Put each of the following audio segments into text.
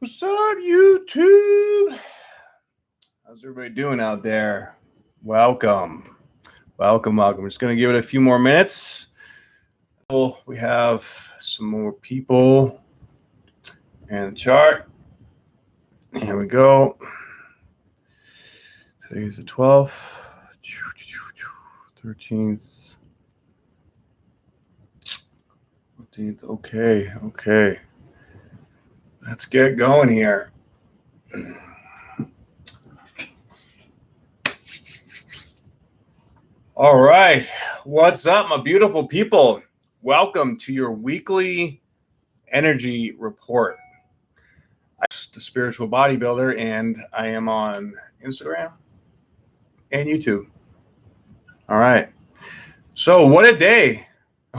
What's up, YouTube? How's everybody doing out there? Welcome. Welcome. I'm just going to give it a few more minutes. We have some more people and the chart. Here we go. Today's the 12th, 13th, 14th. Okay. Let's get going here. All right. What's up, my beautiful people? Welcome to your weekly energy report. I'm the spiritual bodybuilder, and I am on Instagram and YouTube. All right. So what a day.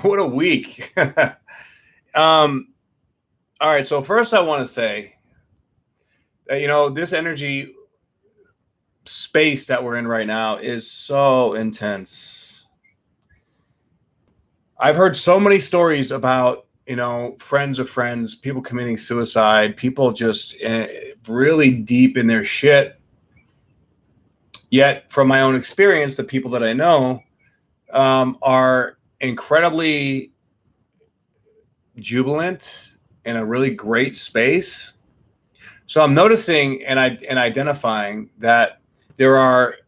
What a week. All right, so first I want to say that, this energy space that we're in right now is so intense. I've heard so many stories about, friends of friends, people committing suicide, people just really deep in their shit. Yet, from my own experience, the people that I know are incredibly jubilant in a really great space. So I'm noticing and identifying that there's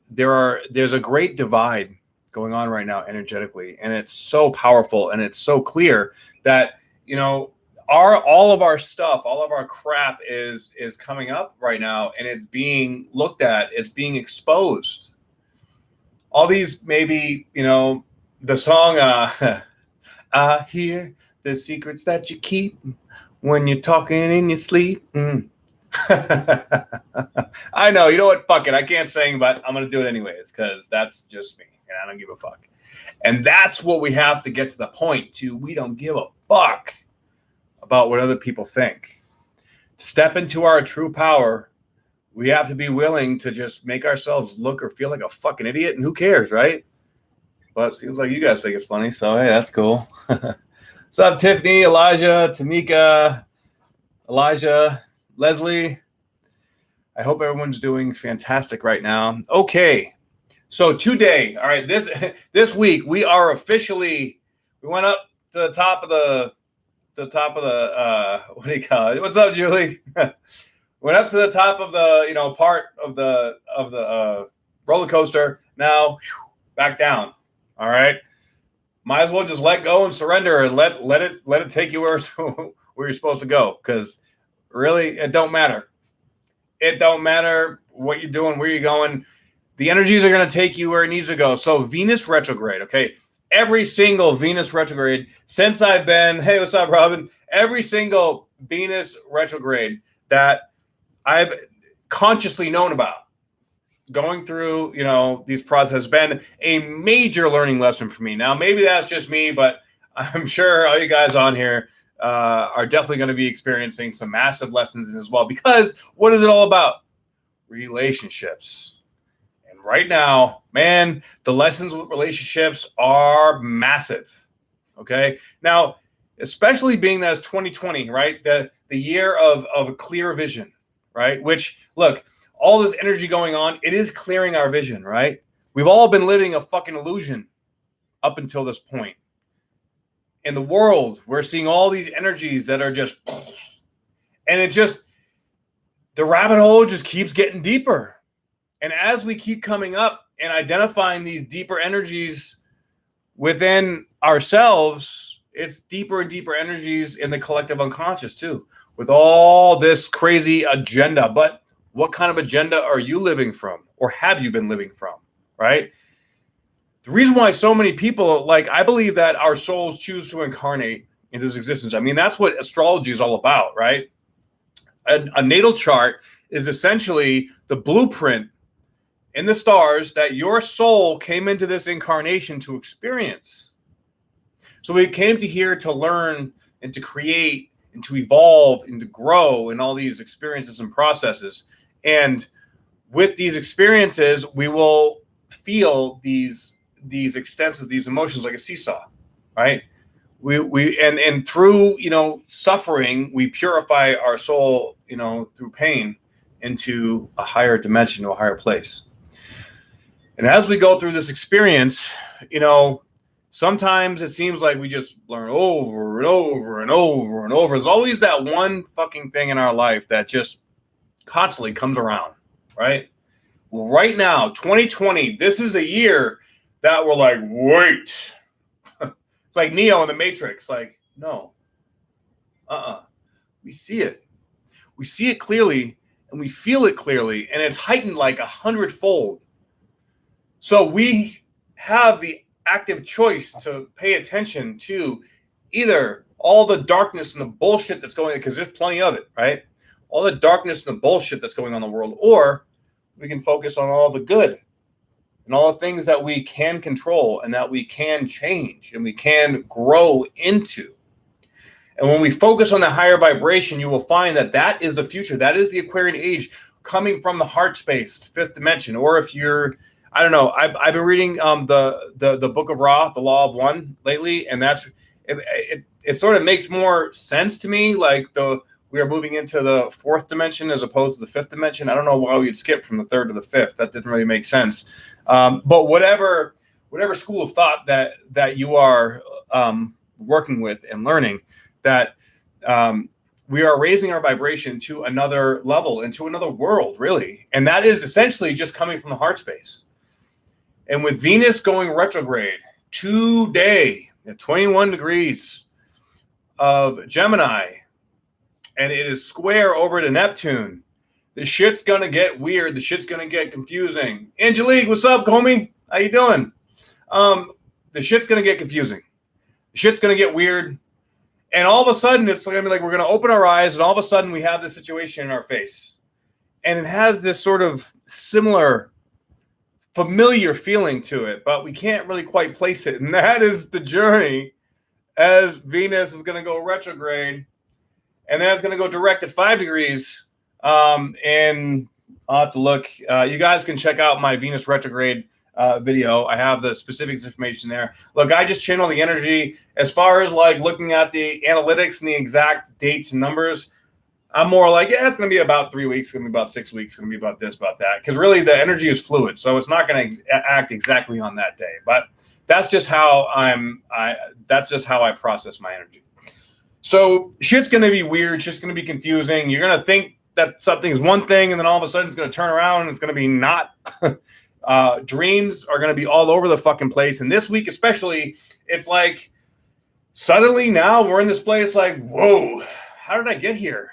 a great divide going on right now energetically, and it's so powerful and it's so clear that all of our stuff, all of our crap is coming up right now, and it's being looked at, it's being exposed. All these, maybe the song I hear the secrets that you keep when you're talking in your sleep. I know, you know what? Fuck it. I can't sing, but I'm going to do it anyways because that's just me and I don't give a fuck. And that's what we have to get to the point to. We don't give a fuck about what other people think. To step into our true power, we have to be willing to just make ourselves look or feel like a fucking idiot, and who cares, right? But it seems like you guys think it's funny, so hey, that's cool. What's up, Tiffany, Elijah, Tamika, Elijah, Leslie? I hope everyone's doing fantastic right now. Okay, so today, all right, this week we are officially, we went up to the top of the what do you call it? What's up, Julie? Went up to the top of the part of the roller coaster. Now back down. All right. Might as well just let go and surrender and let it take you where you're supposed to go, because really it don't matter. It don't matter what you're doing, where you're going. The energies are going to take you where it needs to go. So Venus retrograde, okay? Every single Venus retrograde since I've been, hey, what's up, Robin? Every single Venus retrograde that I've consciously known about, going through, these processes has been a major learning lesson for me. Now, maybe that's just me, but I'm sure all you guys on here are definitely going to be experiencing some massive lessons in as well, because what is it all about? Relationships. And right now, man, the lessons with relationships are massive. Okay. Now, especially being that it's 2020, right? The year of a clear vision, right? Which, look, all this energy going on, it is clearing our vision, right? We've all been living a fucking illusion up until this point. In the world, we're seeing all these energies that are just, and the rabbit hole just keeps getting deeper. And as we keep coming up and identifying these deeper energies within ourselves, it's deeper and deeper energies in the collective unconscious too, with all this crazy agenda. But what kind of agenda are you living from, or have you been living from, right? The reason why so many people, I believe that our souls choose to incarnate into this existence. I mean, that's what astrology is all about, right? A natal chart is essentially the blueprint in the stars that your soul came into this incarnation to experience. So we came to here to learn and to create and to evolve and to grow in all these experiences and processes. And with these experiences, we will feel these extensive, these emotions like a seesaw, right? And through, suffering, we purify our soul, through pain into a higher dimension, to a higher place. And as we go through this experience, sometimes it seems like we just learn over and over and over and over. There's always that one fucking thing in our life that just constantly comes around, right? Well, right now, 2020, this is the year that we're like, wait. It's like Neo in the Matrix. Like, no. We see it. We see it clearly, and we feel it clearly, and it's heightened like 100-fold. So we have the active choice to pay attention to either all the darkness and the bullshit that's going on, because there's plenty of it, right? All the darkness and the bullshit that's going on in the world, or we can focus on all the good and all the things that we can control and that we can change and we can grow into. And when we focus on the higher vibration, you will find that that is the future. That is the Aquarian age coming from the heart space, fifth dimension. Or if you're, I don't know, I've been reading the Book of Ra, the Law of One lately, and that's it sort of makes more sense to me. Like we are moving into the fourth dimension as opposed to the fifth dimension. I don't know why we'd skip from the third to the fifth. That didn't really make sense. But whatever school of thought that you are working with and learning, that we are raising our vibration to another level, into another world, really. And that is essentially just coming from the heart space. And with Venus going retrograde today at 21 degrees of Gemini, and it is square over to Neptune, the shit's going to get weird. The shit's going to get confusing. Angelique, what's up, homie? How you doing? The shit's going to get confusing. The shit's going to get weird. And all of a sudden, it's going to be like we're going to open our eyes, and all of a sudden, we have this situation in our face. And it has this sort of similar, familiar feeling to it, but we can't really quite place it. And that is the journey as Venus is going to go retrograde. And then it's going to go direct at 5 degrees. And I'll have to look. You guys can check out my Venus retrograde video. I have the specifics information there. Look, I just channel the energy. As far as like looking at the analytics and the exact dates and numbers, I'm more like, yeah, it's going to be about 3 weeks. It's going to be about 6 weeks. It's going to be about this, about that. Because really the energy is fluid. So it's not going to act exactly on that day. But that's just how that's just how I process my energy. So shit's going to be weird. Shit's going to be confusing. You're going to think that something is one thing, and then all of a sudden it's going to turn around and it's going to be not. Dreams are going to be all over the fucking place. And this week especially, it's like suddenly now we're in this place like, whoa, how did I get here?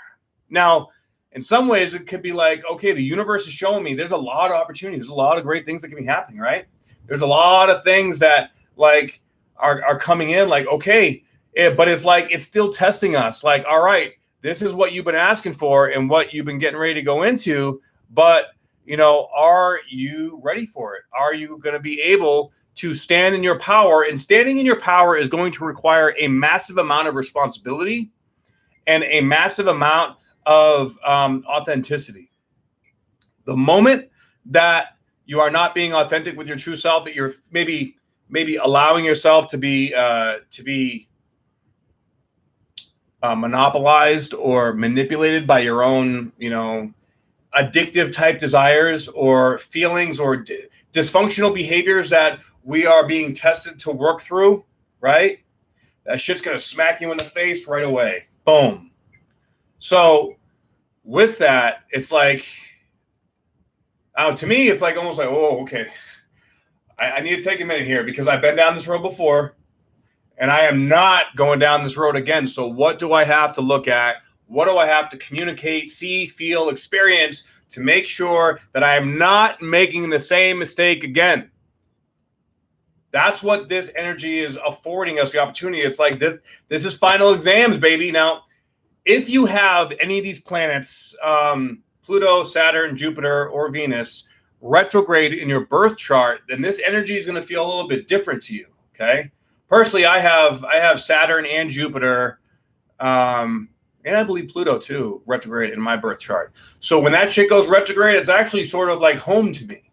Now, in some ways it could be like, okay, the universe is showing me there's a lot of opportunities. There's a lot of great things that can be happening, right? There's a lot of things that like are coming in like, okay, but it's like, it's still testing us. Like, all right, this is what you've been asking for and what you've been getting ready to go into. But, are you ready for it? Are you going to be able to stand in your power? And standing in your power is going to require a massive amount of responsibility and a massive amount of authenticity. The moment that you are not being authentic with your true self, that you're maybe allowing yourself to be monopolized or manipulated by your own, addictive type desires or feelings or dysfunctional behaviors that we are being tested to work through, right? That shit's going to smack you in the face right away. Boom. So with that, it's like, to me, it's like almost like, oh, okay. I need to take a minute here because I've been down this road before and I am not going down this road again. So what do I have to look at? What do I have to communicate, see, feel, experience to make sure that I am not making the same mistake again? That's what this energy is affording us, the opportunity. It's like this is final exams, baby. Now, if you have any of these planets, Pluto, Saturn, Jupiter, or Venus, retrograde in your birth chart, then this energy is going to feel a little bit different to you, okay? Personally, I have Saturn and Jupiter, and I believe Pluto too, retrograde in my birth chart. So when that shit goes retrograde, it's actually sort of like home to me,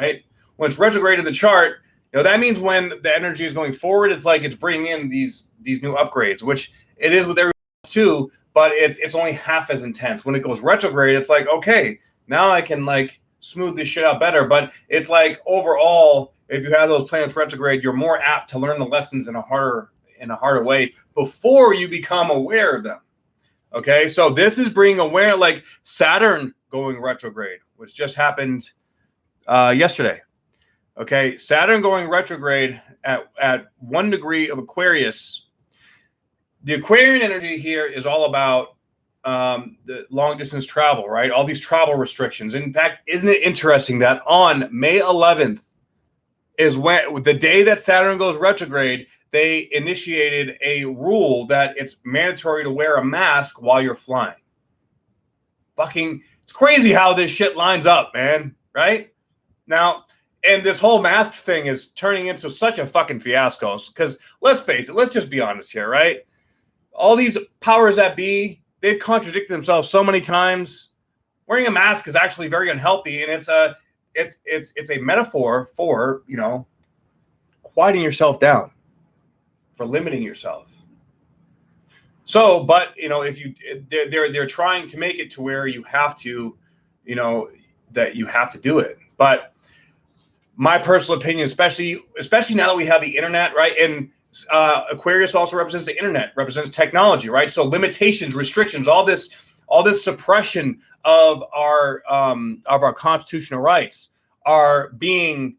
right? When it's retrograde in the chart, That means when the energy is going forward, it's like it's bringing in these new upgrades, which it is with everyone too, but it's only half as intense. When it goes retrograde, it's like, okay, now I can like smooth this shit out better. But it's like overall, if you have those planets retrograde, you're more apt to learn the lessons in a harder way before you become aware of them. Okay, so this is bringing aware, like Saturn going retrograde, which just happened yesterday. Okay, Saturn going retrograde at 1 degree of Aquarius. The Aquarian energy here is all about the long distance travel, right? All these travel restrictions. In fact, isn't it interesting that on May 11th is when the day that Saturn goes retrograde, they initiated a rule that it's mandatory to wear a mask while you're flying. Fucking, it's crazy how this shit lines up, man, right? Now, and this whole masks thing is turning into such a fucking fiasco because let's face it, let's just be honest here, right? All these powers that be, they've contradicted themselves so many times. Wearing a mask is actually very unhealthy, and it's a metaphor for, quieting yourself down, for limiting yourself. So, but they're trying to make it to where you have to, that you have to do it. But my personal opinion, especially now that we have the internet, right? And Aquarius also represents the internet, represents technology, right? So limitations, restrictions, all this suppression of our constitutional rights are being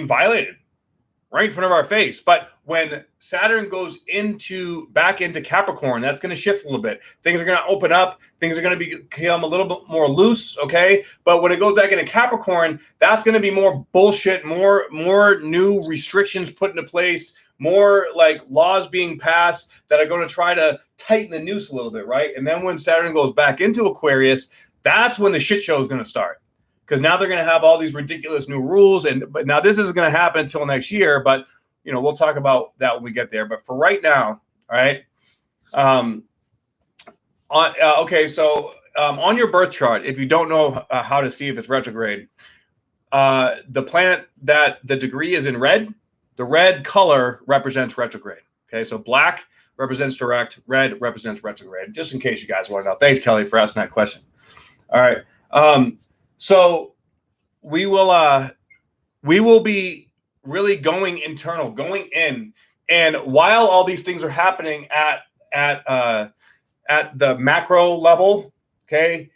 violated right in front of our face. But when Saturn goes back into Capricorn, that's going to shift a little bit. Things are going to open up. Things are going to become a little bit more loose, okay? But when it goes back into Capricorn, that's going to be more bullshit, more new restrictions put into place, more like laws being passed that are going to try to tighten the noose a little bit, right? And then when Saturn goes back into Aquarius, that's when the shit show is going to start. Because now they're going to have all these ridiculous new rules. But now this isn't going to happen until next year. But, we'll talk about that when we get there. But for right now, all right. On your birth chart, if you don't know how to see if it's retrograde, the planet that the degree is in red, the red color represents retrograde. Okay, so black represents direct, red represents retrograde. Just in case you guys want to know. Thanks, Kelly, for asking that question. All right. So we will be really going internal, going in, and while all these things are happening at the macro level, okay,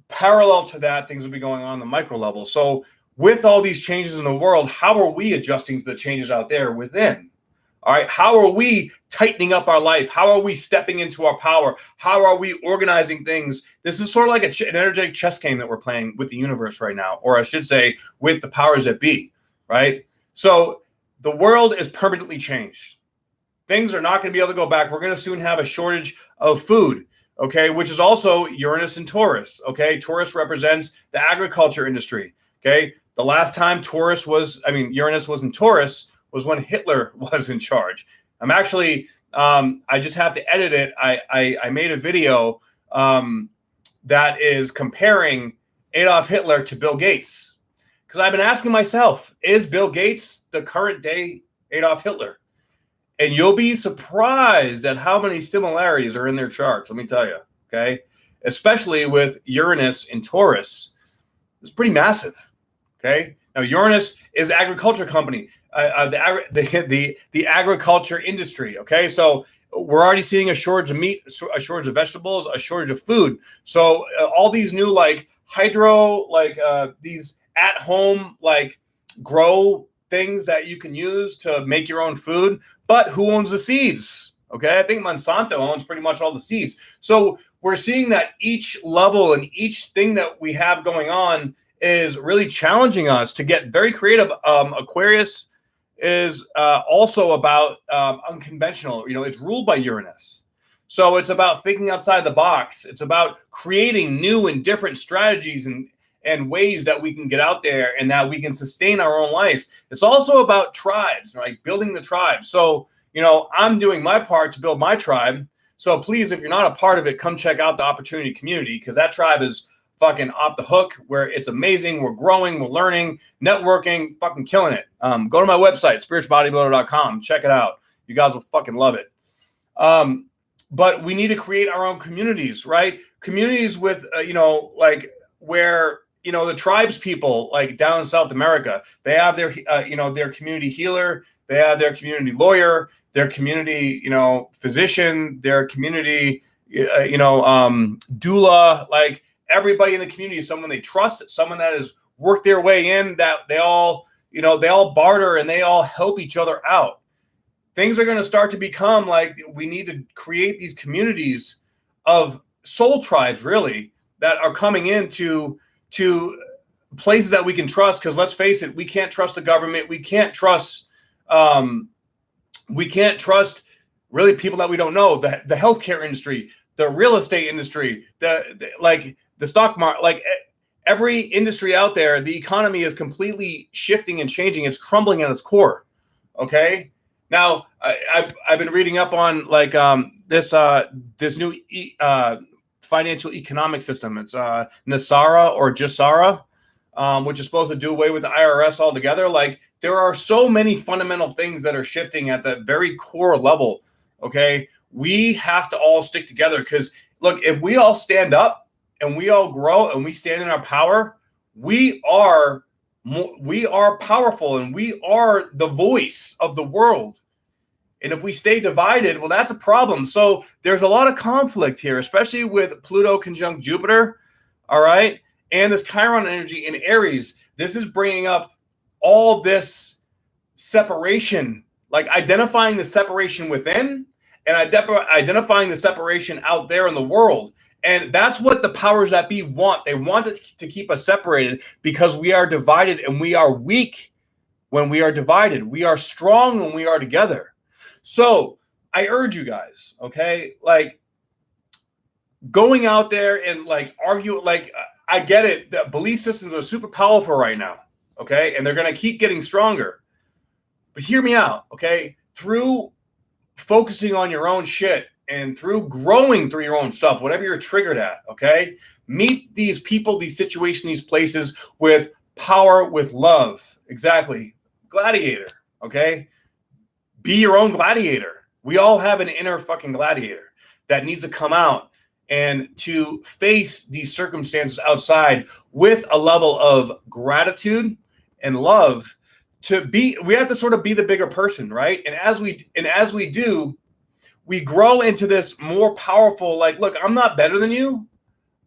parallel to that, things will be going on the micro level. So with all these changes in the world, how are we adjusting to the changes out there within? All right, how are we tightening up our life? How are we stepping into our power? How are we organizing things? This is sort of like an energetic chess game that we're playing with the universe right now, or I should say with the powers that be, right? So the world is permanently changed. Things are not going to be able to go back. We're going to soon have a shortage of food, okay, which is also Uranus and Taurus, okay? Taurus represents the agriculture industry, okay? The last time Uranus was in Taurus was when Hitler was in charge. I'm actually, I just have to edit it. I made a video that is comparing Adolf Hitler to Bill Gates. Because I've been asking myself, is Bill Gates the current day Adolf Hitler? And you'll be surprised at how many similarities are in their charts, let me tell you, okay? Especially with Uranus in Taurus. It's pretty massive, okay? Now, Uranus is an agriculture company. The agriculture industry. Okay, so we're already seeing a shortage of meat, a shortage of vegetables, a shortage of food. So all these new these at home grow things that you can use to make your own food. But who owns the seeds? Okay, I think Monsanto owns pretty much all the seeds. So we're seeing that each level and each thing that we have going on is really challenging us to get very creative. Aquarius is also about unconventional. It's ruled by Uranus. So it's about thinking outside the box. It's about creating new and different strategies and ways that we can get out there and that we can sustain our own life. It's also about tribes, right? Building the tribe. So, I'm doing my part to build my tribe. So please, if you're not a part of it, come check out the Opportunity Community, because that tribe is fucking off the hook, where it's amazing. We're growing, we're learning, networking, fucking killing it. Go to my website, spiritualbodybuilder.com. Check it out. You guys will fucking love it. But we need to create our own communities, right? Communities with, like where, the tribes people, like down in South America, they have their, their community healer, they have their community lawyer, their community, physician, their community, doula. Like everybody in the community is someone they trust, someone that has worked their way in, that they all barter and they all help each other out. Things are going to start to become like, we need to create these communities of soul tribes, really, that are coming into places that we can trust. Because let's face it, we can't trust the government. We can't trust really people that we don't know. The healthcare industry, the real estate industry, the stock market, like every industry out there, the economy is completely shifting and changing. It's crumbling at its core. Okay. Now I've been reading up on like this new financial economic system. It's Nasara or Jasara, which is supposed to do away with the IRS altogether. Like there are so many fundamental things that are shifting at the very core level. Okay, we have to all stick together, because look, if we all stand up and we all grow and we stand in our power, we are powerful and we are the voice of the world. And if we stay divided, well, that's a problem. So there's a lot of conflict here, especially with Pluto conjunct Jupiter, all right? And this Chiron energy in Aries. This is bringing up all this separation, like identifying the separation within and identifying the separation out there in the world. And that's what the powers that be want. They want it to keep us separated, because we are divided and we are weak when we are divided. We are strong when we are together. So I urge you guys, okay, like going out there and like argue, like I get it. The belief systems are super powerful right now, okay, and they're going to keep getting stronger. But hear me out, okay? Through focusing on your own shit and through growing through your own stuff, whatever you're triggered at, okay? Meet these people, these situations, these places with power, with love. Exactly. Gladiator, okay? Be your own gladiator. We all have an inner fucking gladiator that needs to come out and to face these circumstances outside with a level of gratitude and love. We have to sort of be the bigger person, right? And as we do, we grow into this more powerful, like, look, I'm not better than you.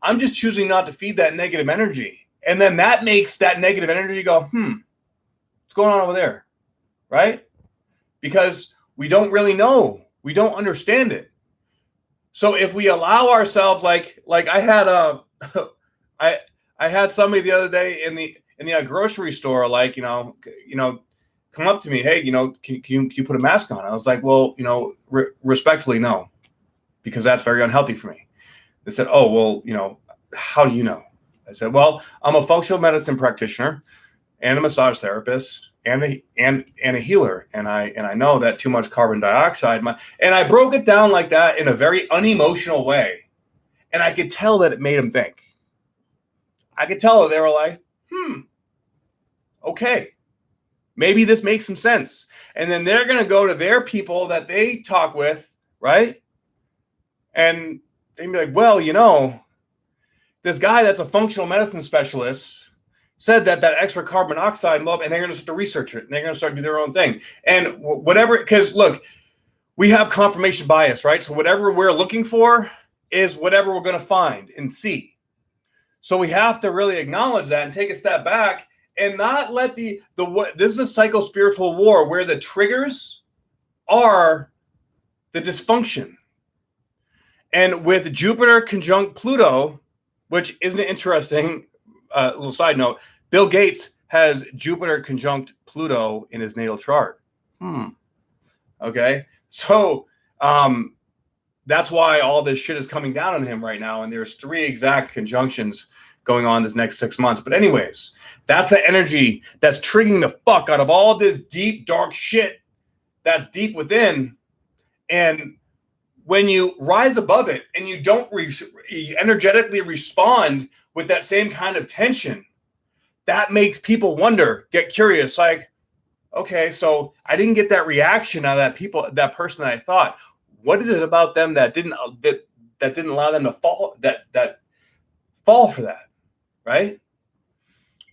I'm just choosing not to feed that negative energy. And then that makes that negative energy go, what's going on over there? Right? Because we don't really know. We don't understand it. So if we allow ourselves, like I had I had somebody the other day in the grocery store, like, come up to me, hey, can you put a mask on? I was like, well, respectfully, no, because that's very unhealthy for me. They said, oh, well, how do you know? I said, well, I'm a functional medicine practitioner and a massage therapist and a healer. And I know that too much carbon dioxide, and I broke it down like that in a very unemotional way. And I could tell that it made them think. I could tell that they were like, okay, maybe this makes some sense. And then they're going to go to their people that they talk with, right? And they'd be like, well, this guy that's a functional medicine specialist said that extra carbon monoxide and they're going to start to research it and they're going to start to do their own thing. And whatever, because look, we have confirmation bias, right? So whatever we're looking for is whatever we're going to find and see. So we have to really acknowledge that and take a step back and not let this is a psycho-spiritual war where the triggers are the dysfunction. And with Jupiter conjunct Pluto, which isn't interesting, little side note, Bill Gates has Jupiter conjunct Pluto in his natal chart. Okay. So that's why all this shit is coming down on him right now. And there's 3 exact conjunctions going on this next 6 months. But anyways, that's the energy that's triggering the fuck out of all this deep, dark shit that's deep within. And when you rise above it and you don't energetically respond with that same kind of tension, that makes people wonder, get curious, like, okay, so I didn't get that reaction out of that person that I thought. What is it about them that didn't allow them to fall for that, right?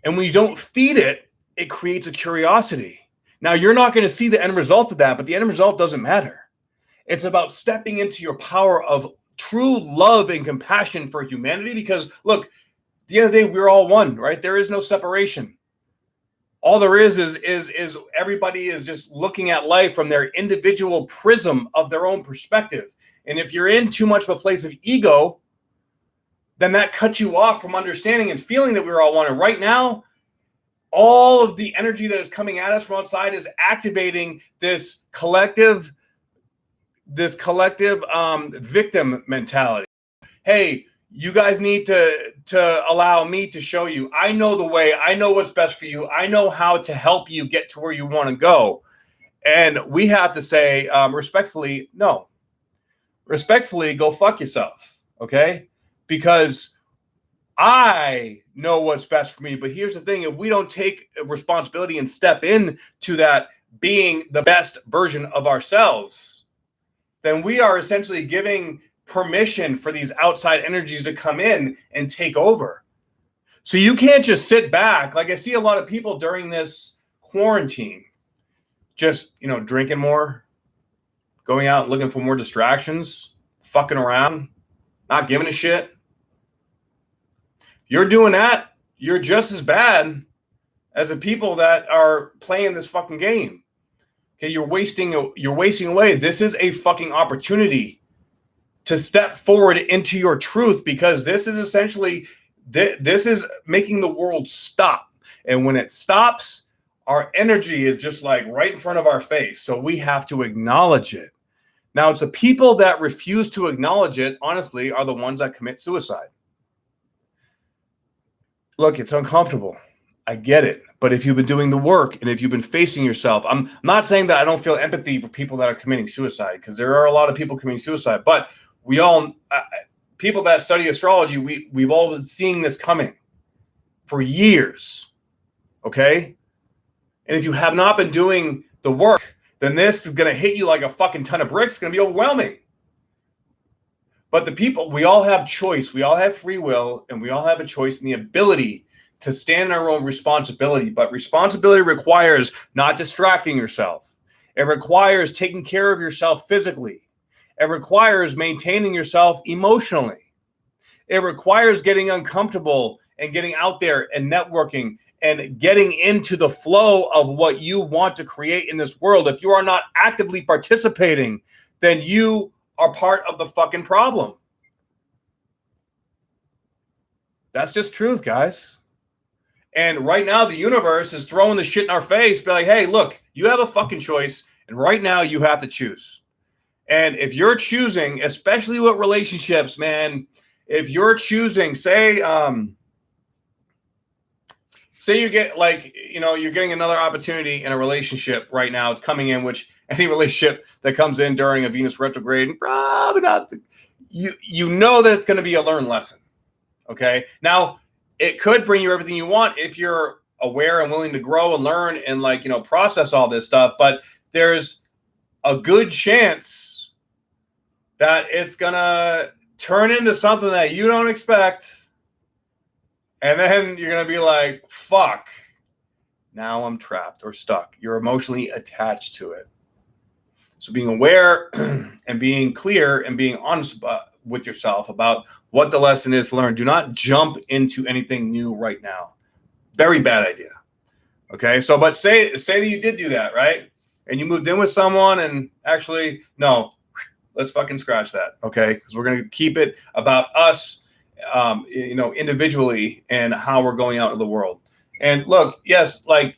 And when you don't feed it, it creates a curiosity. Now, you're not going to see the end result of that, but the end result doesn't matter. It's about stepping into your power of true love and compassion for humanity, because look, at the end of the day, we're all one, right? There is no separation. All there is everybody is just looking at life from their individual prism of their own perspective. And if you're in too much of a place of ego, then that cuts you off from understanding and feeling that we're all one. And right now, all of the energy that is coming at us from outside is activating this collective victim mentality. Hey, you guys need to allow me to show you. I know the way. I know what's best for you. I know how to help you get to where you want to go. And we have to say respectfully, no. Respectfully, go fuck yourself, okay? Because I know what's best for me. But here's the thing. If we don't take responsibility and step into that being the best version of ourselves, then we are essentially giving permission for these outside energies to come in and take over. So you can't just sit back. Like I see a lot of people during this quarantine, just, drinking more, going out looking for more distractions, fucking around, not giving a shit. You're doing that, you're just as bad as the people that are playing this fucking game. Okay, you're wasting away. This is a fucking opportunity to step forward into your truth, because this is essentially, this is making the world stop. And when it stops, our energy is just like right in front of our face. So we have to acknowledge it. Now, it's the people that refuse to acknowledge it, honestly, are the ones that commit suicide. Look, it's uncomfortable. I get it. But if you've been doing the work and if you've been facing yourself, I'm not saying that I don't feel empathy for people that are committing suicide, because there are a lot of people committing suicide. But we all, people that study astrology, we've all been seeing this coming for years. Okay? And if you have not been doing the work, then this is going to hit you like a fucking ton of bricks. It's going to be overwhelming. But the people, we all have choice. We all have free will, and we all have a choice and the ability to stand in our own responsibility. But responsibility requires not distracting yourself. It requires taking care of yourself physically. It requires maintaining yourself emotionally. It requires getting uncomfortable and getting out there and networking and getting into the flow of what you want to create in this world. If you are not actively participating, then you are part of the fucking problem. That's just truth, guys. And right now, the universe is throwing the shit in our face, be like, hey, look, you have a fucking choice, and right now you have to choose. And if you're choosing, especially with relationships, man, if you're choosing, say you get you're getting another opportunity in a relationship right now. It's coming in, which any relationship that comes in during a Venus retrograde, probably not. You know that it's going to be a learned lesson. Okay. Now, it could bring you everything you want if you're aware and willing to grow and learn and process all this stuff. But there's a good chance that it's going to turn into something that you don't expect. And then you're going to be like, fuck, now I'm trapped or stuck. You're emotionally attached to it. So being aware and being clear and being honest with yourself about what the lesson is to learn. Do not jump into anything new right now. Very bad idea. Okay, so but say that you did do that, right? And you moved in with someone and actually, no, let's fucking scratch that, okay? Because we're going to keep it about us, individually and how we're going out in the world. And look, yes, like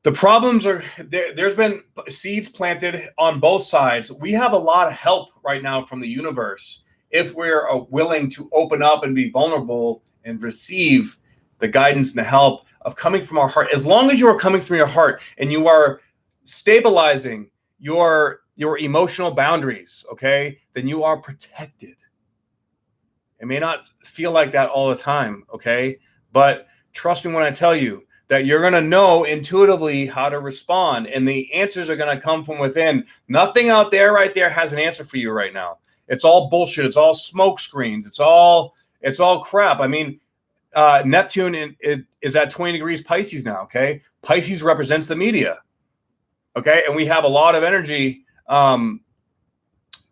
the problems are there. There's been seeds planted on both sides. We have a lot of help right now from the universe if we're willing to open up and be vulnerable and receive the guidance and the help of coming from our heart. As long as you are coming from your heart and you are stabilizing your emotional boundaries, okay, then you are protected. It may not feel like that all the time, okay? But trust me when I tell you that you're going to know intuitively how to respond, and the answers are going to come from within. Nothing out there right there has an answer for you right now. It's all bullshit. It's all smoke screens. It's all crap. I mean, Neptune is at 20 degrees Pisces now, okay? Pisces represents the media, okay? And we have a lot of energy,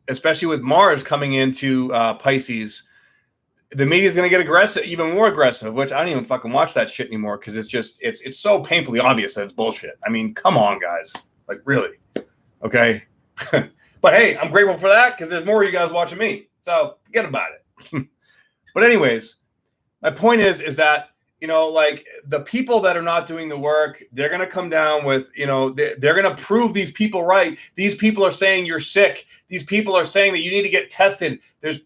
especially with Mars coming into Pisces. The media is going to get aggressive, even more aggressive, which I don't even fucking watch that shit anymore because it's so painfully obvious that it's bullshit. I mean, come on, guys. Like, really. Okay? But hey, I'm grateful for that because there's more of you guys watching me. So forget about it. But anyways, my point is that, you know, like the people that are not doing the work, they're going to come down with, you know, they're going to prove these people right. These people are saying you're sick. These people are saying that you need to get tested.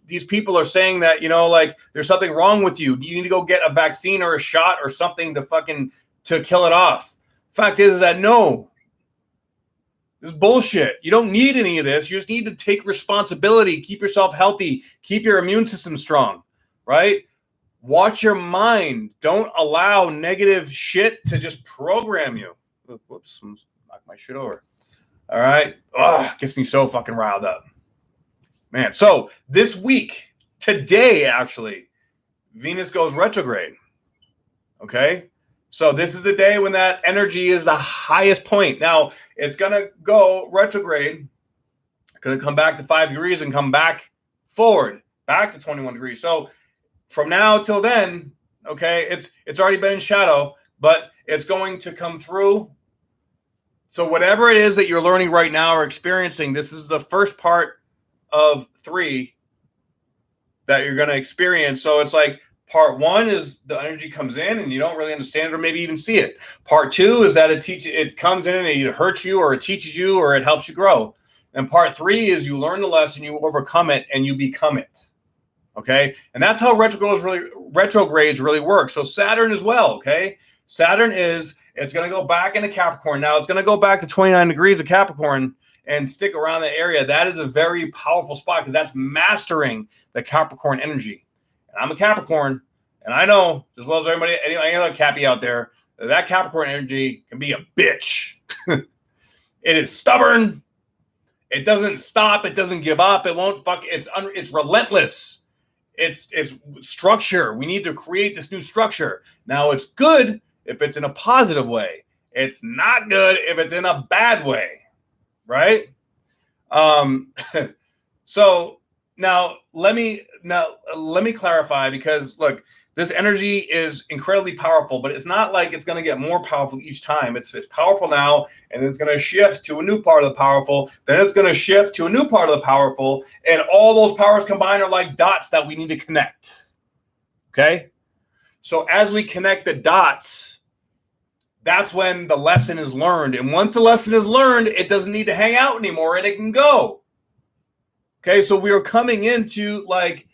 These people are saying that, you know, like there's something wrong with you. You need to go get a vaccine or a shot or something to kill it off. Fact is that no, this is bullshit. You don't need any of this. You just need to take responsibility, keep yourself healthy, keep your immune system strong, right? Watch your mind. Don't allow negative shit to just program you. Whoops, knock my shit over. All right. Gets me so fucking riled up. Man, so this week, today actually, Venus goes retrograde. Okay? So this is the day when that energy is the highest point. Now, it's going to go retrograde, going to come back to 5 degrees and come back forward, back to 21 degrees. So from now till then, okay, it's already been in shadow, but it's going to come through. So whatever it is that you're learning right now or experiencing, this is the first part of 3 that you're going to experience. So it's like part 1 is the energy comes in and you don't really understand it or maybe even see it. Part 2 is that it comes in and it either hurts you or it teaches you or it helps you grow. And part 3 is you learn the lesson, you overcome it, and you become it. Okay, and that's how retrogrades really work. So Saturn as well. Okay, Saturn it's going to go back into Capricorn. Now it's going to go back to 29 degrees of Capricorn and stick around the area. That is a very powerful spot because that's mastering the Capricorn energy. And I'm a Capricorn, and I know as well as everybody, any other Cappy out there, that Capricorn energy can be a bitch. It is stubborn. It doesn't stop. It doesn't give up. It won't fuck. It's relentless. It's structure. We need to create this new structure. Now, it's good if it's in a positive way. It's not good if it's in a bad way, right? So now let me clarify, because look, this energy is incredibly powerful, but it's not like it's going to get more powerful each time. It's powerful now, and it's going to shift to a new part of the powerful. Then it's going to shift to a new part of the powerful, and all those powers combined are like dots that we need to connect. Okay? So as we connect the dots, that's when the lesson is learned. And once the lesson is learned, it doesn't need to hang out anymore, and it can go. Okay? So we are coming into like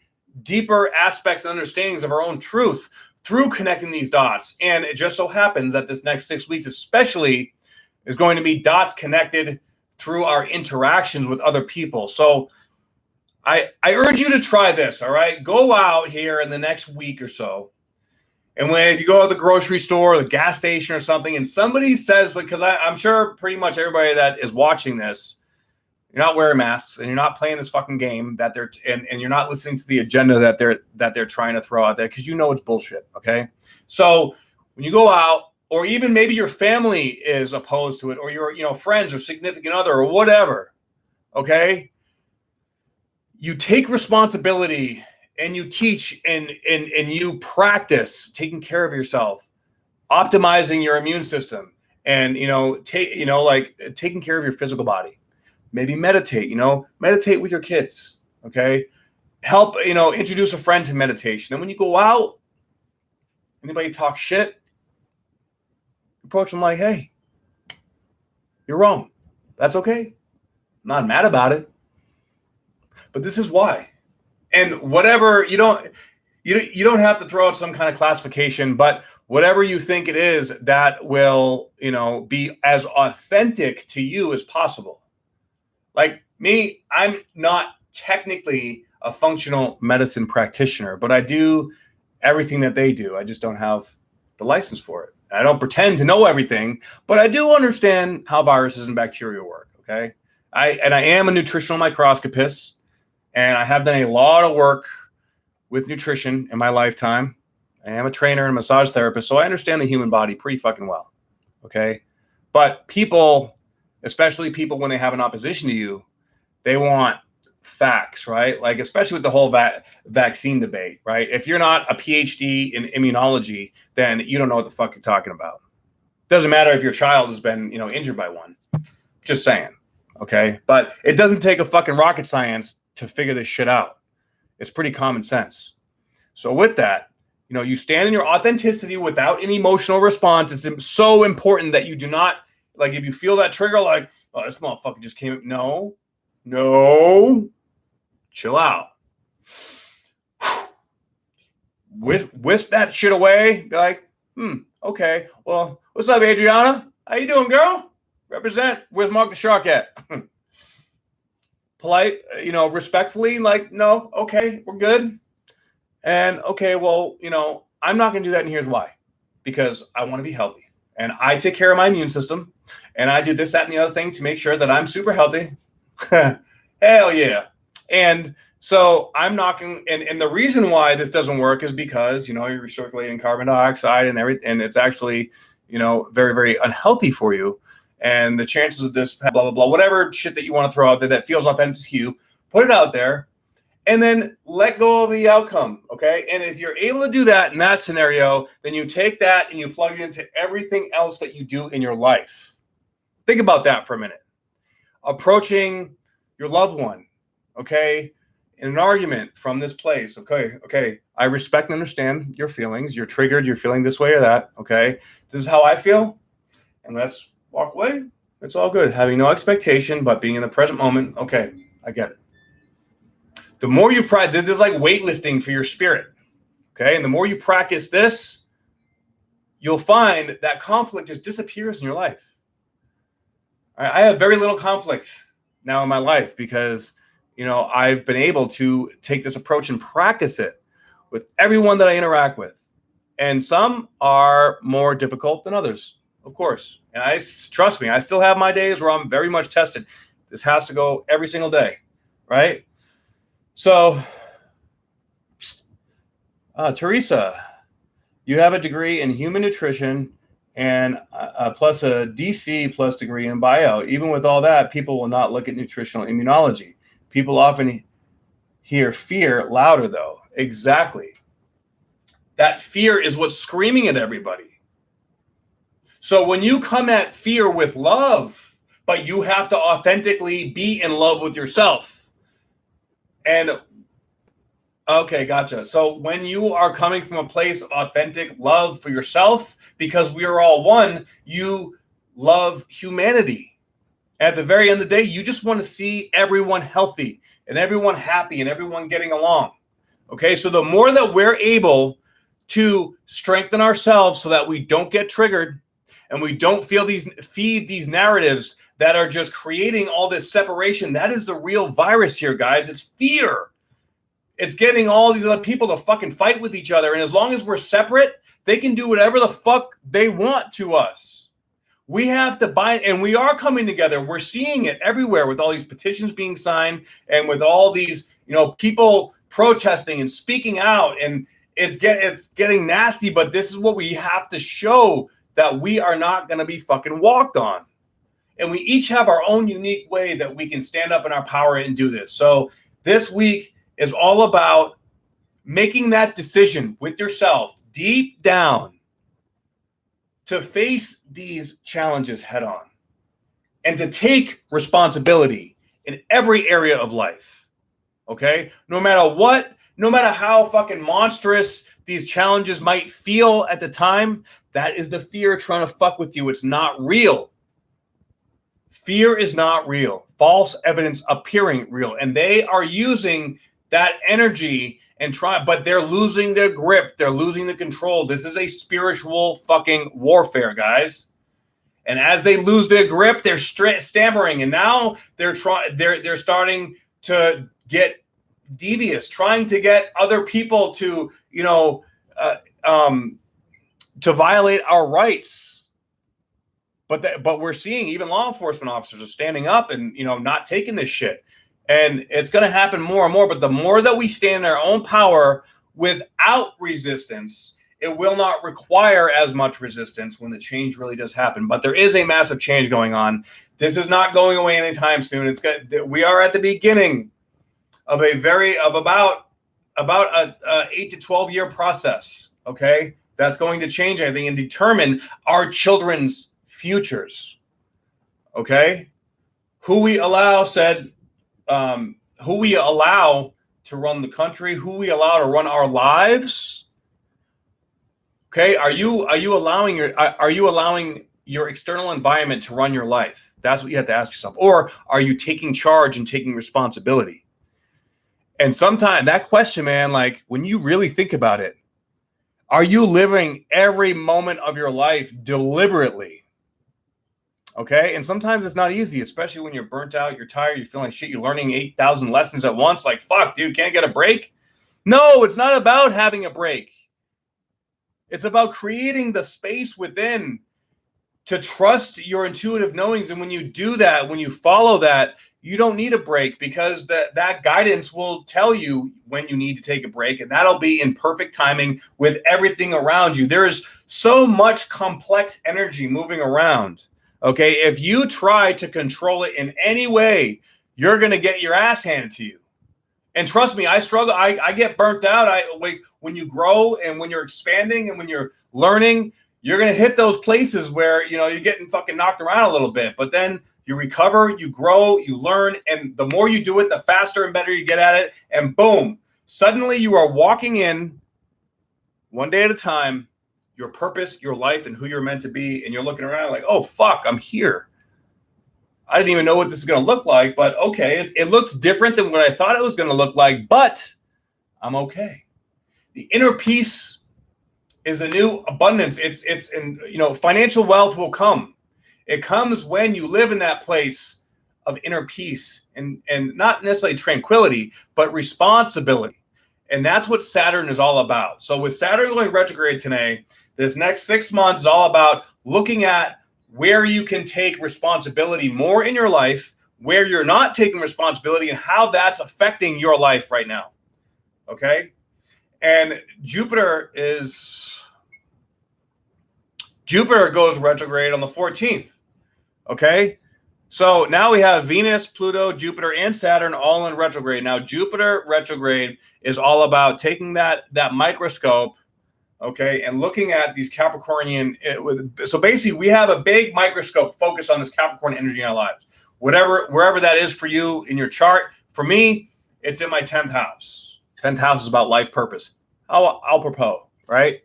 deeper aspects and understandings of our own truth through connecting these dots. And it just so happens that this next 6 weeks especially is going to be dots connected through our interactions with other people. So I urge you to try this, all right? Go out here in the next week or so, and if you go to the grocery store or the gas station or something, and somebody says, because I'm sure pretty much everybody that is watching this, you're not wearing masks and you're not playing this fucking game that they're and you're not listening to the agenda that they're trying to throw out there, because you know it's bullshit. Okay. So when you go out, or even maybe your family is opposed to it, or your friends or significant other or whatever, okay, you take responsibility and you teach and you practice taking care of yourself, optimizing your immune system, and taking care of your physical body. Maybe meditate, meditate with your kids, okay? Help, introduce a friend to meditation. And when you go out, anybody talk shit, approach them like, hey, you're wrong. That's okay. I'm not mad about it. But this is why. And whatever, you don't have to throw out some kind of classification, but whatever you think it is that will, be as authentic to you as possible. Like me, I'm not technically a functional medicine practitioner, but I do everything that they do. I just don't have the license for it. I don't pretend to know everything, but I do understand how viruses and bacteria work, okay? I am a nutritional microscopist, and I have done a lot of work with nutrition in my lifetime. I am a trainer and a massage therapist, so I understand the human body pretty fucking well, okay? But people, especially people when they have an opposition to you, they want facts, right? Like, especially with the whole vaccine debate, right? If you're not a PhD in immunology, then you don't know what the fuck you're talking about. Doesn't matter if your child has been, injured by one. Just saying, okay? But it doesn't take a fucking rocket science to figure this shit out. It's pretty common sense. So with that, you stand in your authenticity without an emotional response. It's so important that you do not, like, if you feel that trigger, like, oh, this motherfucker just came up. No, chill out. Wisp that shit away. Be like, okay. Well, what's up, Adriana? How you doing, girl? Represent. Where's Mark the Shark at? Polite, respectfully, like, no, okay, we're good. And okay, well, I'm not going to do that, and here's why. Because I want to be healthy. And I take care of my immune system. And I do this, that, and the other thing to make sure that I'm super healthy. Hell yeah. And so I'm not going, and the reason why this doesn't work is because, you're recirculating carbon dioxide and everything, and it's actually, very, very unhealthy for you. And the chances of this, blah, blah, blah, whatever shit that you want to throw out there that feels authentic to you, put it out there and then let go of the outcome, okay? And if you're able to do that in that scenario, then you take that and you plug it into everything else that you do in your life. Think about that for a minute. Approaching your loved one, okay, in an argument from this place, okay, I respect and understand your feelings. You're triggered, you're feeling this way or that, okay? This is how I feel, and let's walk away. It's all good. Having no expectation, but being in the present moment. Okay, I get it. The more you practice, this is like weightlifting for your spirit. Okay, and the more you practice this, you'll find that conflict just disappears in your life. All right, I have very little conflict now in my life because, I've been able to take this approach and practice it with everyone that I interact with. And some are more difficult than others, of course. And trust me, I still have my days where I'm very much tested. This has to go every single day, right? So, Teresa, you have a degree in human nutrition and plus a DC plus degree in bio. Even with all that, people will not look at nutritional immunology. People often hear fear louder, though. Exactly. That fear is what's screaming at everybody. So when you come at fear with love, but you have to authentically be in love with yourself. And okay, gotcha. So when you are coming from a place of authentic love for yourself, because we are all one, you love humanity. At the very end of the day, you just want to see everyone healthy and everyone happy and everyone getting along. Okay, so the more that we're able to strengthen ourselves so that we don't get triggered and we don't feed these narratives that are just creating all this separation, that is the real virus here, guys. It's fear. It's getting all these other people to fucking fight with each other. And as long as we're separate, they can do whatever the fuck they want to us. We have to bind, and we are coming together. We're seeing it everywhere with all these petitions being signed and with all these, people protesting and speaking out. And it's getting nasty, but this is what we have to show, that we are not going to be fucking walked on. And we each have our own unique way that we can stand up in our power and do this. So this week is all about making that decision with yourself deep down to face these challenges head on and to take responsibility in every area of life. Okay? No matter how fucking monstrous these challenges might feel at the time, that is the fear trying to fuck with you. It's not real. Fear is not real. False evidence appearing real. And they are using that energy and but they're losing their grip. They're losing the control. This is a spiritual fucking warfare, guys. And as they lose their grip, they're stammering. And now they're starting to get devious, trying to get other people to, to violate our rights. But we're seeing even law enforcement officers are standing up and, not taking this shit. And it's going to happen more and more. But the more that we stand in our own power without resistance, it will not require as much resistance when the change really does happen. But there is a massive change going on. This is not going away anytime soon. We are at the beginning of about a 8 to 12 year process. Okay, that's going to change everything and determine our children's futures. Okay, who we allow to run the country, who we allow to run our lives. Okay, are you allowing your external environment to run your life? That's what you have to ask yourself. Or are you taking charge and taking responsibility? And sometimes that question, man, like when you really think about it, are you living every moment of your life deliberately? Okay, and sometimes it's not easy, especially when you're burnt out, you're tired, you're feeling like shit, you're learning 8,000 lessons at once. Like, fuck, dude, can't get a break? No, it's not about having a break. It's about creating the space within to trust your intuitive knowings. And when you do that, when you follow that, you don't need a break, because that guidance will tell you when you need to take a break. And that'll be in perfect timing with everything around you. There is so much complex energy moving around. Okay, if you try to control it in any way, you're going to get your ass handed to you. And trust me, I struggle. I get burnt out. When you grow and when you're expanding and when you're learning, you're going to hit those places where, you're getting fucking knocked around a little bit. But then you recover, you grow, you learn. And the more you do it, the faster and better you get at it. And boom, suddenly you are walking in one day at a time, your purpose, your life, and who you're meant to be. And you're looking around like, oh, fuck, I'm here. I didn't even know what this is going to look like, but okay, it looks different than what I thought it was going to look like, but I'm okay. The inner peace is a new abundance. Financial wealth will come. It comes when you live in that place of inner peace and not necessarily tranquility, but responsibility. And that's what Saturn is all about. So with Saturn going retrograde today, this next 6 months is all about looking at where you can take responsibility more in your life, where you're not taking responsibility, and how that's affecting your life right now. Okay? And Jupiter goes retrograde on the 14th. Okay? So now we have Venus, Pluto, Jupiter, and Saturn all in retrograde. Now, Jupiter retrograde is all about taking that microscope, okay, and looking at these Capricornian. So basically, we have a big microscope focused on this Capricorn energy in our lives. Wherever that is for you in your chart. For me, it's in my 10th house. 10th house is about life purpose. I'll propose, right?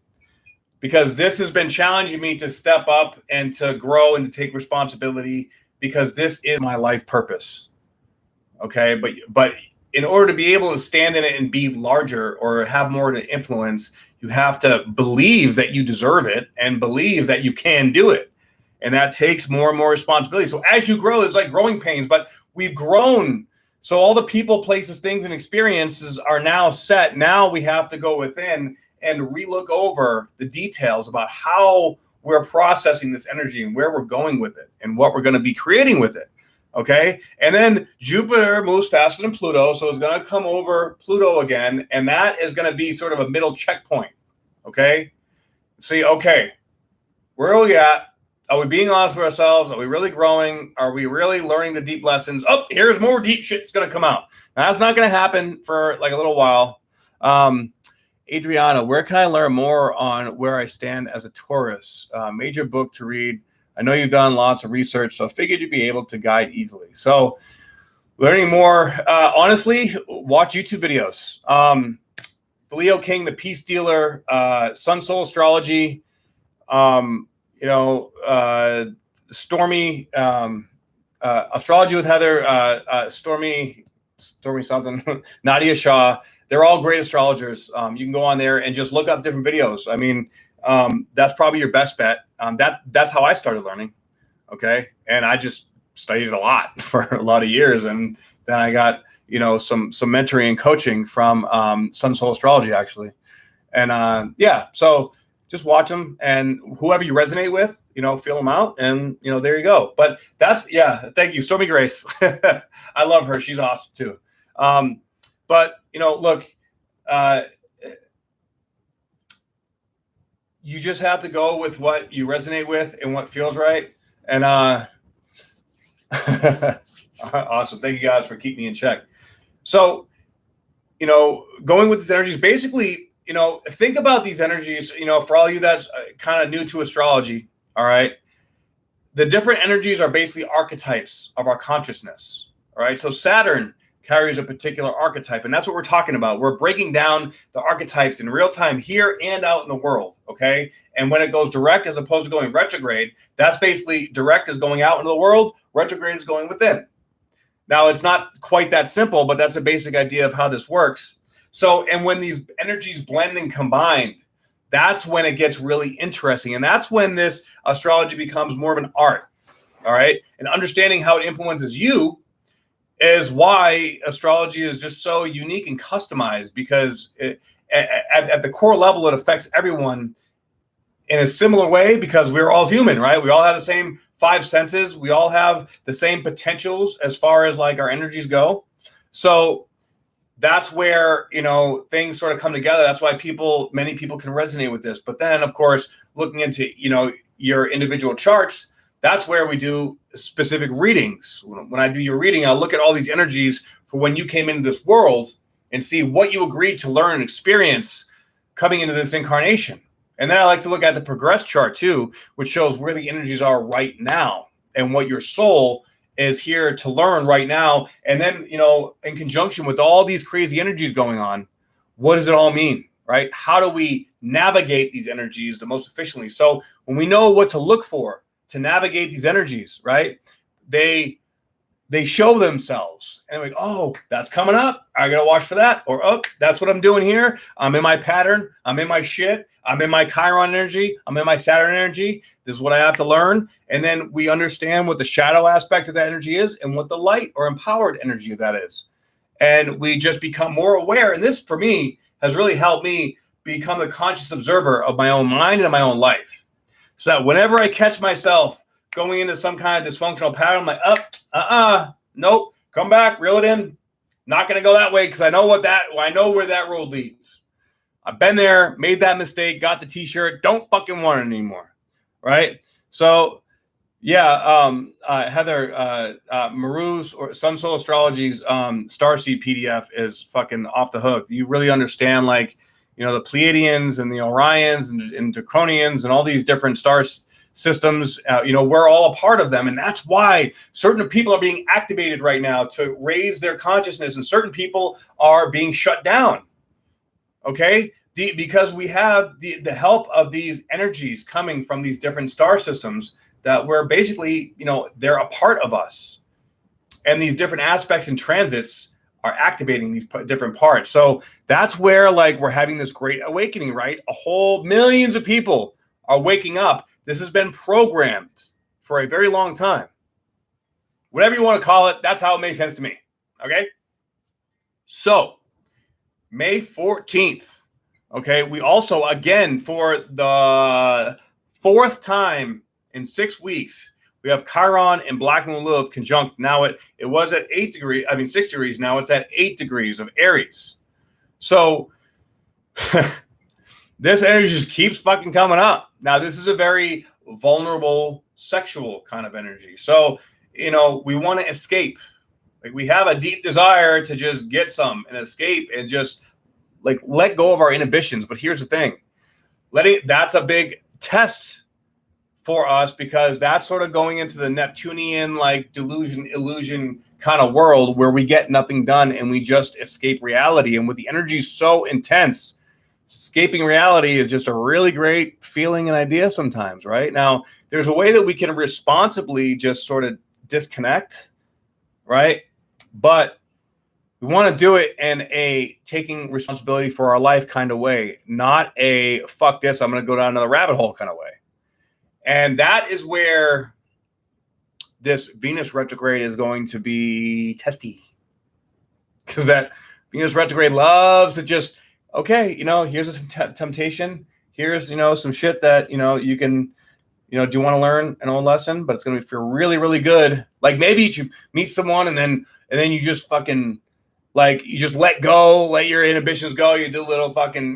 Because this has been challenging me to step up and to grow and to take responsibility, because this is my life purpose. Okay, but in order to be able to stand in it and be larger or have more to influence, you have to believe that you deserve it and believe that you can do it. And that takes more and more responsibility. So as you grow, it's like growing pains, but we've grown. So all the people, places, things, and experiences are now set. Now we have to go within and relook over the details about how we're processing this energy and where we're going with it and what we're going to be creating with it. Okay. And then Jupiter moves faster than Pluto. So it's going to come over Pluto again. And that is going to be sort of a middle checkpoint. Okay. See, okay, where are we at? Are we being honest with ourselves? Are we really growing? Are we really learning the deep lessons? Oh, here's more deep shit that's going to come out. Now, that's not going to happen for like a little while. Adriana, where can I learn more on where I stand as a Taurus? Major book to read. I know you've done lots of research, so I figured you'd be able to guide easily. So learning more, honestly, watch YouTube videos. Leo King, the Peace Dealer, Sun Soul Astrology, Stormy, Astrology with Heather, Stormy something, Nadia Shah. They're all great astrologers. You can go on there and just look up different videos. I mean, that's probably your best bet. That's how I started learning. Okay. And I just studied a lot for a lot of years. And then I got, some mentoring and coaching from Sun Soul Astrology, actually. And so just watch them, and whoever you resonate with, feel them out, and there you go. But thank you, Stormy Grace. I love her. She's awesome too. But look, you just have to go with what you resonate with and what feels right. And awesome. Thank you guys for keeping me in check. So, going with these energies, basically, think about these energies, for all you that's kind of new to astrology. All right. The different energies are basically archetypes of our consciousness. All right. So Saturn carries a particular archetype, and that's what we're talking about. We're breaking down the archetypes in real time here and out in the world. Okay. And when it goes direct as opposed to going retrograde, that's basically direct is going out into the world, retrograde is going within. Now, it's not quite that simple, but that's a basic idea of how this works. So, and when these energies blend and combine, that's when it gets really interesting. And that's when this astrology becomes more of an art. All right. And understanding how it influences you is why astrology is just so unique and customized, because at the core level, it affects everyone in a similar way, because we're all human, right? We all have the same 5 senses. We all have the same potentials as far as like our energies go. So that's where, things sort of come together. That's why many people can resonate with this. But then, of course, looking into, your individual charts, that's where we do specific readings. When I do your reading, I'll look at all these energies for when you came into this world and see what you agreed to learn and experience coming into this incarnation. And then I like to look at the progress chart too, which shows where the energies are right now and what your soul is here to learn right now. And then, in conjunction with all these crazy energies going on, what does it all mean, right? How do we navigate these energies the most efficiently? So when we know what to look for to navigate these energies, right? They show themselves, and we're like, oh, that's coming up. I gotta watch for that. Or, oh, that's what I'm doing here. I'm in my pattern. I'm in my shit. I'm in my Chiron energy. I'm in my Saturn energy. This is what I have to learn. And then we understand what the shadow aspect of that energy is and what the light or empowered energy of that is. And we just become more aware. And this, for me, has really helped me become the conscious observer of my own mind and my own life. So that whenever I catch myself going into some kind of dysfunctional pattern, I'm like, nope, come back, reel it in. Not going to go that way, because I know where that road leads. I've been there, made that mistake, got the t-shirt, don't fucking want it anymore. Right? So Heather, Maru's or Sun Soul Astrology's Starseed PDF is fucking off the hook. You really understand, like, the Pleiadians and the Orions and Draconians and all these different star systems. We're all a part of them. And that's why certain people are being activated right now to raise their consciousness, and certain people are being shut down. Okay? Because we have the help of these energies coming from these different star systems that we're basically, they're a part of us. And these different aspects and transits are activating these different parts. So that's where, like, we're having this great awakening, right? A whole millions of people are waking up. This has been programmed for a very long time. Whatever you want to call it, that's how it makes sense to me. Okay? So, May 14th. Okay, we also, again, for the 4th time in 6 weeks, we have Chiron and Black Moon Lilith conjunct. Now it was at 6 degrees. Now it's at 8 degrees of Aries. So this energy just keeps fucking coming up. Now, this is a very vulnerable sexual kind of energy. So, we want to escape. Like, we have a deep desire to just get some and escape and just like let go of our inhibitions. But here's the thing. That's a big test for us, because that's sort of going into the Neptunian, like, illusion kind of world where we get nothing done and we just escape reality. And with the energy so intense, escaping reality is just a really great feeling and idea sometimes, right? Now, there's a way that we can responsibly just sort of disconnect, right? But we want to do it in a taking responsibility for our life kind of way, not a fuck this, I'm going to go down another rabbit hole kind of way. And that is where this Venus retrograde is going to be testy. because that Venus retrograde loves to just, okay, here's a temptation. Here's, some shit that, you can, do you want to learn an old lesson, but it's going to feel really, really good. Like maybe you meet someone and then you just fucking, like, you just let go, let your inhibitions go. You do a little fucking,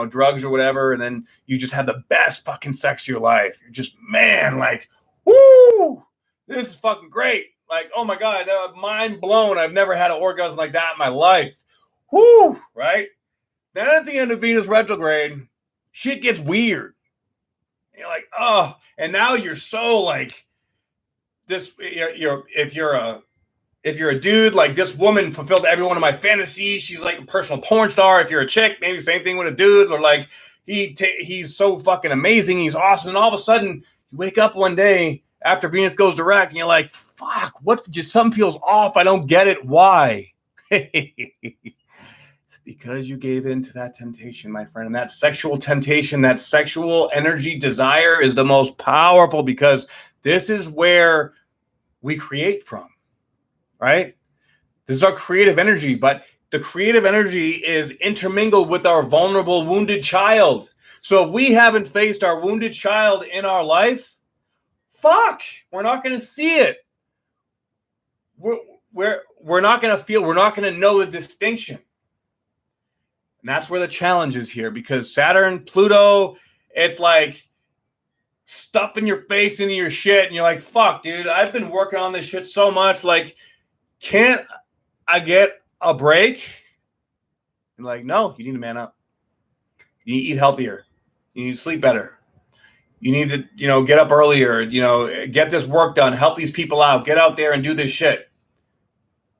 drugs or whatever. And then you just have the best fucking sex of your life. You're just, man, like, woo, this is fucking great. Like, oh my God, mind blown. I've never had an orgasm like that in my life. Woo, right? Then at the end of Venus retrograde, shit gets weird. And you're like, oh, and now you're so like this. If you're a dude, like this woman fulfilled every one of my fantasies. She's like a personal porn star. If you're a chick, maybe same thing with a dude. Or like he's so fucking amazing. He's awesome. And all of a sudden, you wake up one day after Venus goes direct, and you're like, fuck, something feels off. I don't get it. Why? It's because you gave in to that temptation, my friend. And that sexual temptation, that sexual energy desire is the most powerful, because this is where we create from, right? This is our creative energy, but the creative energy is intermingled with our vulnerable, wounded child. So if we haven't faced our wounded child in our life, fuck, we're not going to see it. We're not going to feel, we're not going to know the distinction. And that's where the challenge is here, because Saturn, Pluto, it's like stuffing your face into your shit. And you're like, fuck, dude, I've been working on this shit so much. Like, can't I get a break? And like, no, you need to man up. You need to eat healthier. You need to sleep better. You need to, get up earlier, get this work done, help these people out, get out there and do this shit.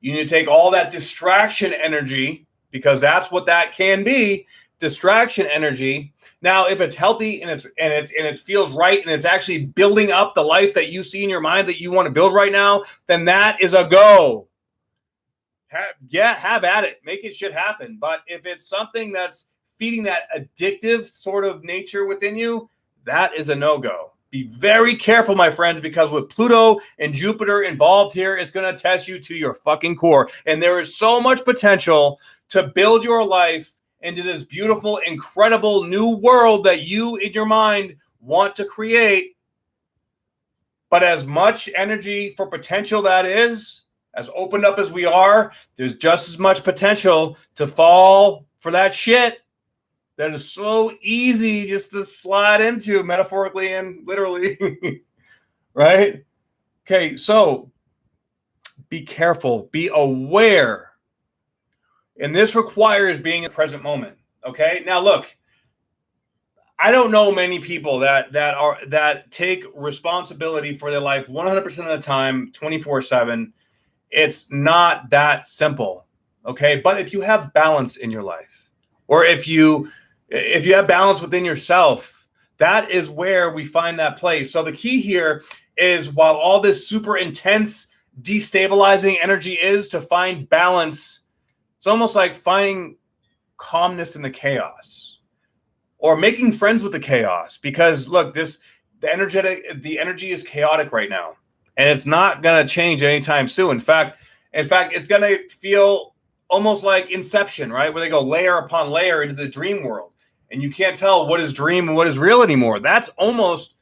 You need to take all that distraction energy, because that's what that can be, distraction energy. Now, if it's healthy and it feels right, and it's actually building up the life that you see in your mind that you want to build right now, then that is a go. Have at it, make it shit happen. But if it's something that's feeding that addictive sort of nature within you, that is a no-go. Be very careful, my friends, because with Pluto and Jupiter involved here, it's going to test you to your fucking core. And there is so much potential to build your life into this beautiful, incredible new world that you in your mind want to create. But as much energy for potential that is, as opened up as we are, there's just as much potential to fall for that shit that is so easy just to slide into, metaphorically and literally, right? Okay, so be careful, be aware. And this requires being in the present moment, okay? Now, look, I don't know many people that take responsibility for their life 100% of the time, 24/7. It's not that simple, okay? But if you have balance in your life, or if you have balance within yourself, that is where we find that place. So the key here is, while all this super intense, destabilizing energy is, to find balance. It's almost like finding calmness in the chaos, or making friends with the chaos. Because look, the energy is chaotic right now, and it's not going to change anytime soon. In fact, it's going to feel almost like Inception, right? Where they go layer upon layer into the dream world, and you can't tell what is dream and what is real anymore. That's almost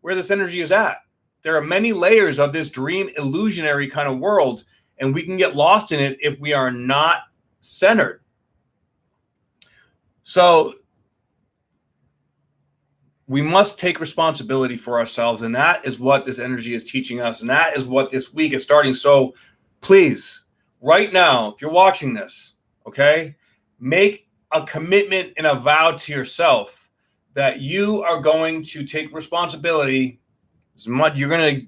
where this energy is at. There are many layers of this dream illusionary kind of world, and we can get lost in it if we are not centered. So we must take responsibility for ourselves, and that is what this energy is teaching us, and that is what this week is starting. So please, right now, if you're watching this, okay, make a commitment and a vow to yourself that you are going to take responsibility. You're going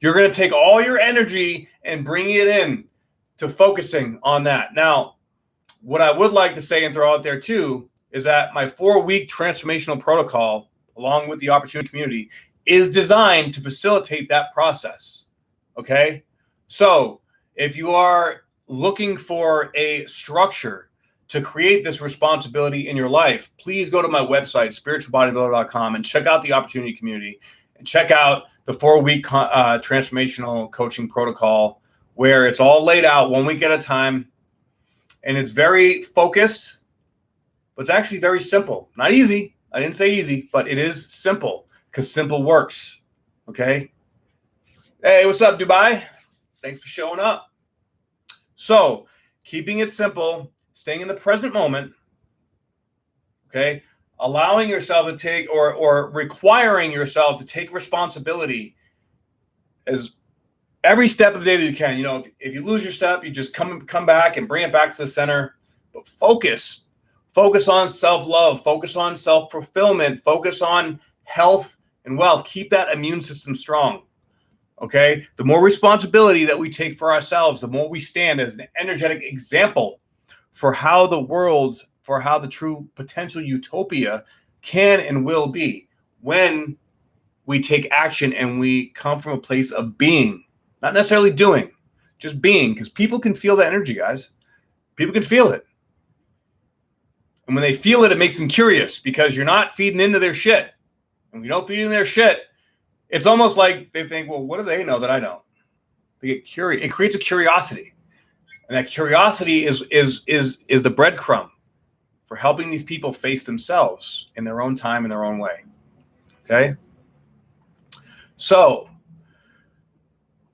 to take all your energy and bring it in to focusing on that. Now, what I would like to say and throw out there too is that my 4-week transformational protocol, along with the opportunity community, is designed to facilitate that process. Okay? So if you are looking for a structure to create this responsibility in your life, please go to my website, spiritualbodybuilder.com, and check out the opportunity community, and check out the 4-week transformational coaching protocol, where it's all laid out 1 week at a time. And it's very focused, but it's actually very simple. Not easy. I didn't say easy, but it is simple because simple works. Okay. Hey, what's up, Dubai? Thanks for showing up. So keeping it simple, staying in the present moment. Okay. Allowing yourself to take or requiring yourself to take responsibility as every step of the day that you can. You know, if you lose your step, you just come back and bring it back to the center. But focus on self-love, focus on self-fulfillment, focus on health and wealth. Keep that immune system strong. Okay. The more responsibility that we take for ourselves, the more we stand as an energetic example for how the world, for how the true potential utopia can and will be when we take action and we come from a place of being, not necessarily doing, just being, because people can feel that energy, guys. People can feel it. And when they feel it, it makes them curious because you're not feeding into their shit. And when you don't feed into their shit, it's almost like they think, well, what do they know that I don't? They get curious. It creates a curiosity. And that curiosity is the breadcrumb for helping these people face themselves in their own time, in their own way. Okay? So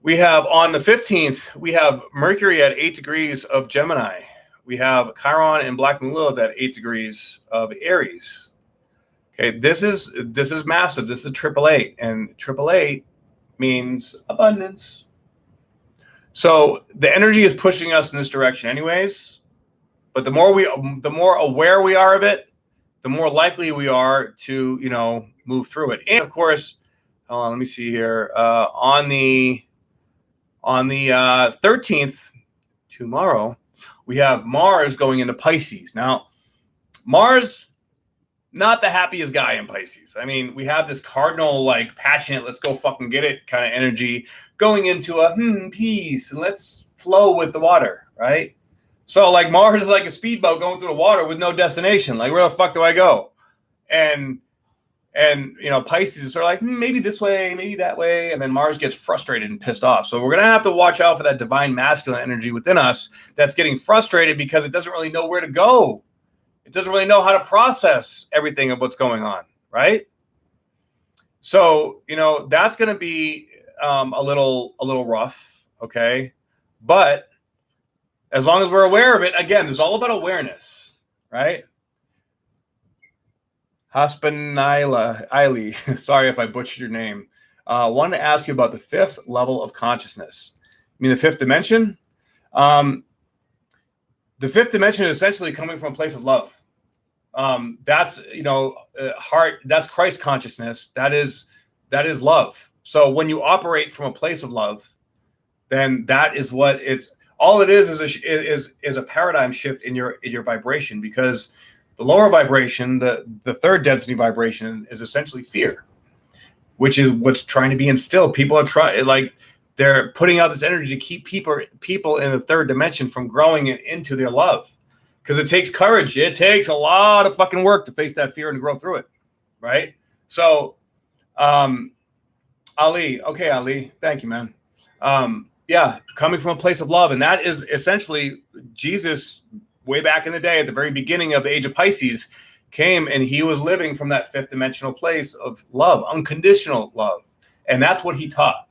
we have on the 15th, we have Mercury at 8 degrees of Gemini. We have Chiron and Black Moon Lilith at 8 degrees of Aries. Okay, this is massive. This is 888, and 888 means abundance. So the energy is pushing us in this direction, anyways. But the more aware we are of it, the more likely we are to, you know, move through it. And of course, hold on, let me see here. On the 13th, tomorrow, we have Mars going into Pisces. Now, Mars, not the happiest guy in Pisces. I mean, we have this cardinal, like, passionate, let's go fucking get it kind of energy going into a peace, and let's flow with the water, right? So, like, Mars is like a speedboat going through the water with no destination. Like, where the fuck do I go? And you know, Pisces are like, maybe this way, maybe that way. And then Mars gets frustrated and pissed off. So we're going to have to watch out for that divine masculine energy within us that's getting frustrated because it doesn't really know where to go. It doesn't really know how to process everything of what's going on, right? So, you know, that's going to be a little rough, okay? But as long as we're aware of it, again, it's all about awareness, right? Haspanila Eili, sorry if I butchered your name. Wanted to ask you about the 5th level of consciousness. I mean, the 5th dimension? The 5th dimension is essentially coming from a place of love. That's, you know, heart, that's Christ consciousness. That is love. So when you operate from a place of love, then that is what it's, all it is a paradigm shift in your vibration, because the lower vibration, the third density vibration, is essentially fear, which is what's trying to be instilled. People are they're putting out this energy to keep people in the third dimension from growing into their love, because it takes courage. It takes a lot of fucking work to face that fear and grow through it, right? So, Ali, okay, Ali, thank you, man. Yeah, coming from a place of love, and that is essentially Jesus. Way back in the day, at the very beginning of the age of Pisces, came and he was living from that 5th dimensional place of love, unconditional love. And that's what he taught,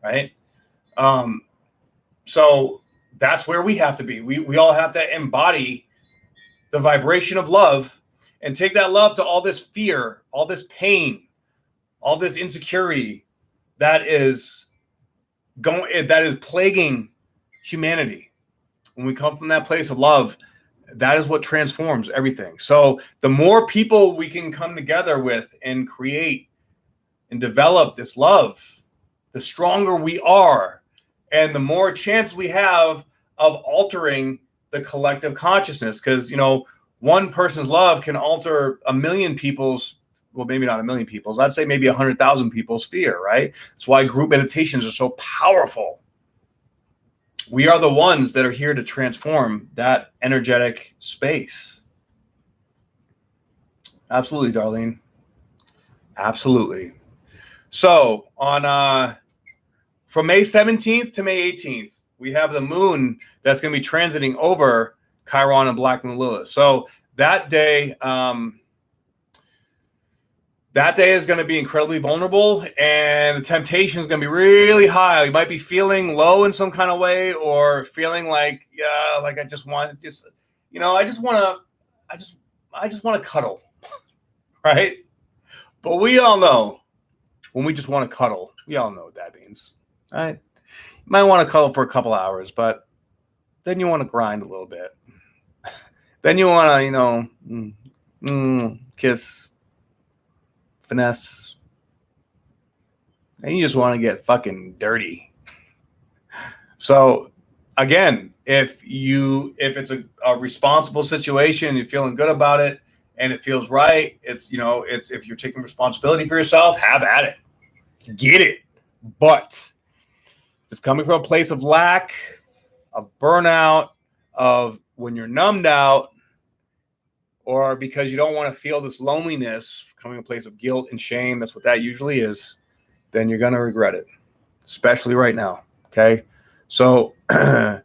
right? So that's where we have to be. We all have to embody the vibration of love and take that love to all this fear, all this pain, all this insecurity that is plaguing humanity. When we come from that place of love, that is what transforms everything. So the more people we can come together with and create and develop this love, the stronger we are, and the more chance we have of altering the collective consciousness. Because, you know, one person's love can alter a million people's, well, maybe not a million people's, I'd say maybe 100,000 people's fear, right? That's why group meditations are so powerful. We are the ones that are here to transform that energetic space. Absolutely, Darlene. Absolutely. So on from May 17th to May 18th, we have the moon that's going to be transiting over Chiron and Black Moon Lilith. So that day is going to be incredibly vulnerable, and the temptation is going to be really high. You might be feeling low in some kind of way, or feeling like, like I just want to cuddle, right? But we all know when we just want to cuddle, we all know what that means, right? You might want to cuddle for a couple hours, but then you want to grind a little bit. Then you want to, kiss, finesse, and you just want to get fucking dirty. So again, if it's a responsible situation, you're feeling good about it, and it feels right, it's if you're taking responsibility for yourself, have at it, get it. But if it's coming from a place of lack, of burnout, of when you're numbed out, or because you don't want to feel this loneliness coming from a place of guilt and shame, that's what that usually is, then you're going to regret it, especially right now. Okay. So bear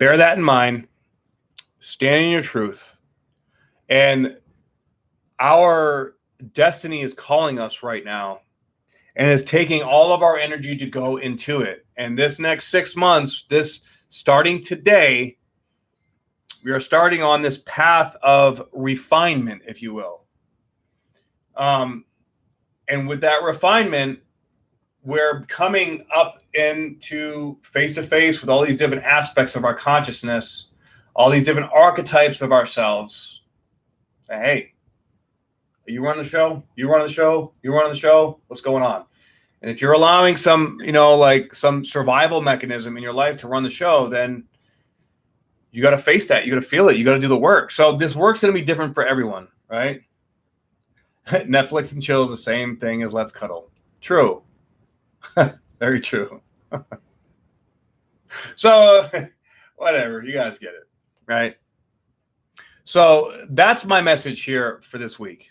that in mind, stand in your truth, and our destiny is calling us right now, and it's taking all of our energy to go into it. And this next 6 months, starting today, we are starting on this path of refinement, if you will. And with that refinement, we're coming up into face-to-face with all these different aspects of our consciousness, all these different archetypes of ourselves. Say, hey, you run the show? You run the show? You run the show? What's going on? And if you're allowing some, some survival mechanism in your life to run the show, then you got to face that. You got to feel it. You got to do the work. So this work's going to be different for everyone, right? Netflix and chill is the same thing as let's cuddle. True. Very true. So whatever, you guys get it, right? So that's my message here for this week.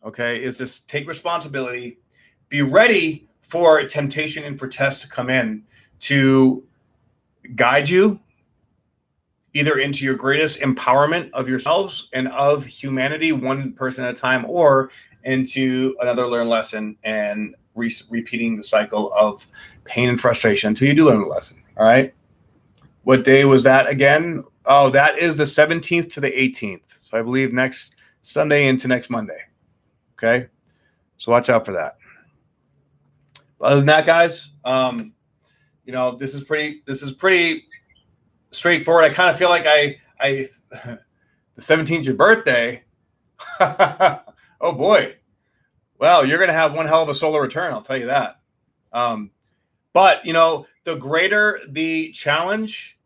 Okay, is to take responsibility, be ready for temptation and for tests to come in to guide you either into your greatest empowerment of yourselves and of humanity, one person at a time, or into another learned lesson and repeating the cycle of pain and frustration until you do learn the lesson. All right. What day was that again? Oh, that is the 17th to the 18th. So I believe next Sunday into next Monday. Okay. So watch out for that. But other than that, guys, this is pretty straightforward. I kind of feel like the 17th is your birthday. Oh boy. Well, you're going to have one hell of a solar return. I'll tell you that. But the greater the challenge,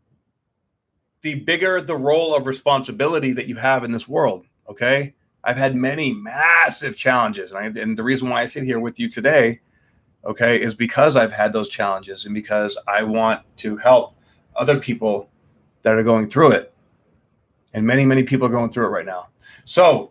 the bigger the role of responsibility that you have in this world. Okay. I've had many massive challenges. And the reason why I sit here with you today, okay, is because I've had those challenges and because I want to help other people that are going through it. And many, many people are going through it right now. So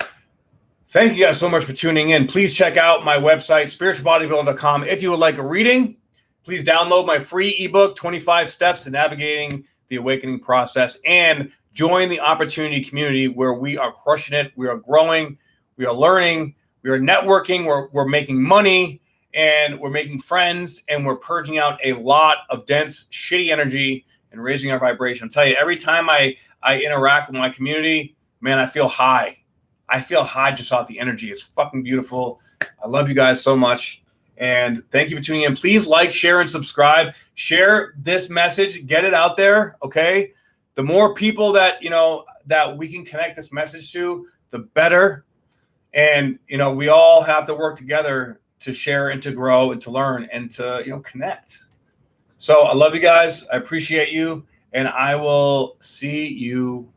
thank you guys so much for tuning in. Please check out my website, spiritualbodybuilder.com. If you would like a reading, please download my free ebook, 25 Steps to Navigating the Awakening Process, and join the opportunity community where we are crushing it. We are growing. We are learning. We are networking. We're making money, and we're making friends, and we're purging out a lot of dense, shitty energy and raising our vibration. I'll tell you, every time I interact with my community, man, I feel high. I feel high just off the energy. It's fucking beautiful. I love you guys so much. And thank you for tuning in. Please like, share, and subscribe. Share this message. Get it out there, okay? The more people that, that we can connect this message to, the better. And, we all have to work together to share and to grow and to learn and to, connect. So I love you guys. I appreciate you. And I will see you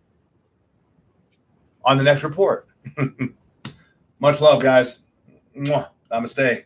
on the next report. Much love, guys. Mwah. Namaste.